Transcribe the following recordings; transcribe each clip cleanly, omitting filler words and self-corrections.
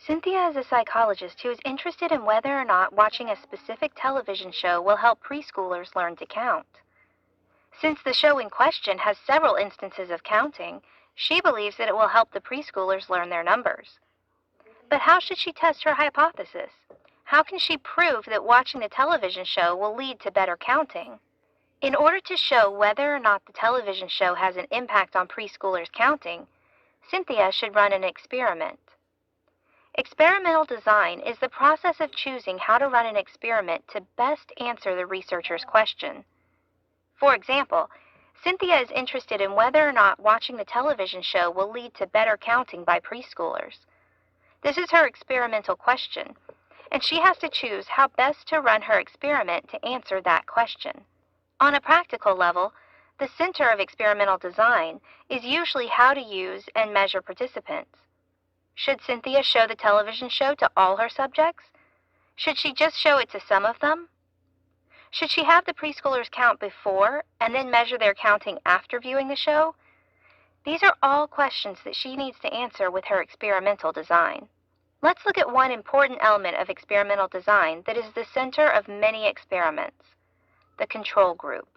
Cynthia is a psychologist who is interested in whether or not watching a specific television show will help preschoolers learn to count. Since the show in question has several instances of counting, she believes that it will help the preschoolers learn their numbers. But how should she test her hypothesis? How can she prove that watching the television show will lead to better counting? In order to show whether or not the television show has an impact on preschoolers' counting, Cynthia should run an experiment. Experimental design is the process of choosing how to run an experiment to best answer the researcher's question. For example, Cynthia is interested in whether or not watching the television show will lead to better counting by preschoolers. This is her experimental question, and she has to choose how best to run her experiment to answer that question. On a practical level, the center of experimental design is usually how to use and measure participants. Should Cynthia show the television show to all her subjects? Should she just show it to some of them? Should she have the preschoolers count before and then measure their counting after viewing the show? These are all questions that she needs to answer with her experimental design. Let's look at one important element of experimental design that is the center of many experiments: the control group.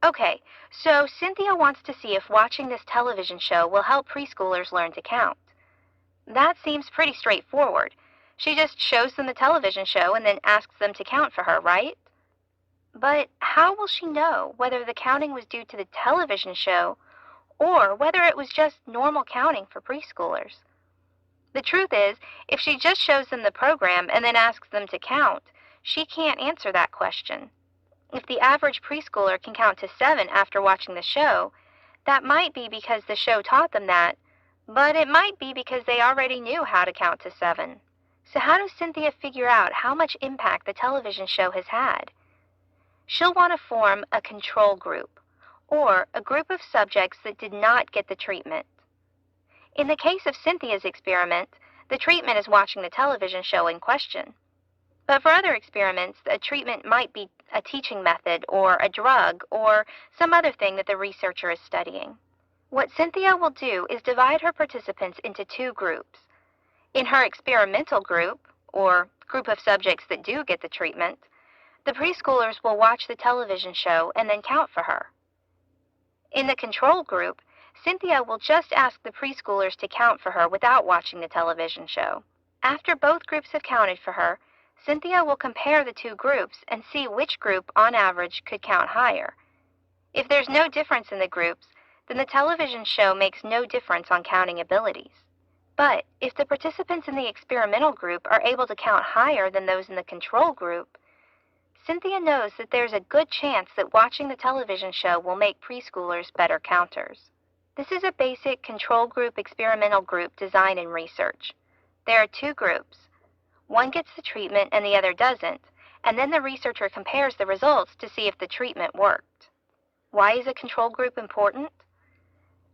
Okay, so Cynthia wants to see if watching this television show will help preschoolers learn to count. That seems pretty straightforward. She just shows them the television show and then asks them to count for her, right? But how will she know whether the counting was due to the television show or whether it was just normal counting for preschoolers? The truth is, if she just shows them the program and then asks them to count, she can't answer that question. If the average preschooler can count to 7 after watching the show, that might be because the show taught them that, but it might be because they already knew how to count to 7. So how does Cynthia figure out how much impact the television show has had? She'll want to form a control group, or a group of subjects that did not get the treatment. In the case of Cynthia's experiment, the treatment is watching the television show in question. But for other experiments, a treatment might be a teaching method or a drug or some other thing that the researcher is studying. What Cynthia will do is divide her participants into 2 groups. In her experimental group, or group of subjects that do get the treatment, the preschoolers will watch the television show and then count for her. In the control group, Cynthia will just ask the preschoolers to count for her without watching the television show. After both groups have counted for her, Cynthia will compare the 2 groups and see which group, on average, could count higher. If there's no difference in the groups, then the television show makes no difference on counting abilities. But if the participants in the experimental group are able to count higher than those in the control group, Cynthia knows that there's a good chance that watching the television show will make preschoolers better counters. This is a basic control group experimental group design and research. There are 2 groups. One gets the treatment and the other doesn't, and then the researcher compares the results to see if the treatment worked. Why is a control group important?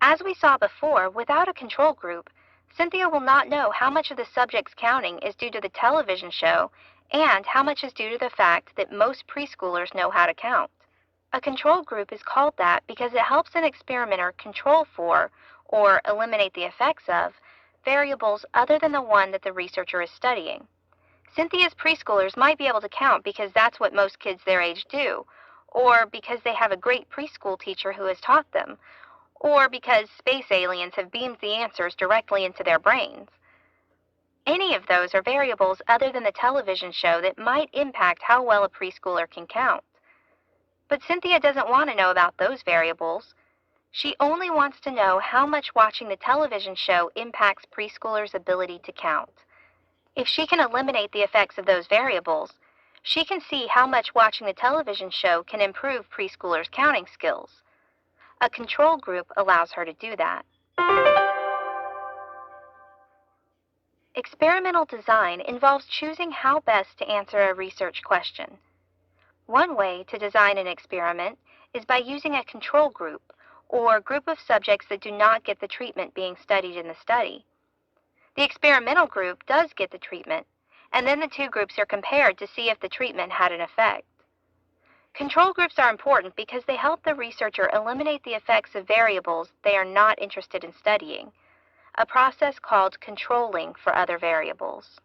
As we saw before, without a control group, Cynthia will not know how much of the subject's counting is due to the television show and how much is due to the fact that most preschoolers know how to count. A control group is called that because it helps an experimenter control for, or eliminate the effects of, variables other than the one that the researcher is studying. Cynthia's preschoolers might be able to count because that's what most kids their age do, or because they have a great preschool teacher who has taught them, or because space aliens have beamed the answers directly into their brains. Any of those are variables other than the television show that might impact how well a preschooler can count. But Cynthia doesn't want to know about those variables. She only wants to know how much watching the television show impacts preschoolers' ability to count. If she can eliminate the effects of those variables, she can see how much watching the television show can improve preschoolers' counting skills. A control group allows her to do that. Experimental design involves choosing how best to answer a research question. One way to design an experiment is by using a control group, or group of subjects that do not get the treatment being studied in the study. The experimental group does get the treatment, and then the 2 groups are compared to see if the treatment had an effect. Control groups are important because they help the researcher eliminate the effects of variables they are not interested in studying. a process called controlling for other variables.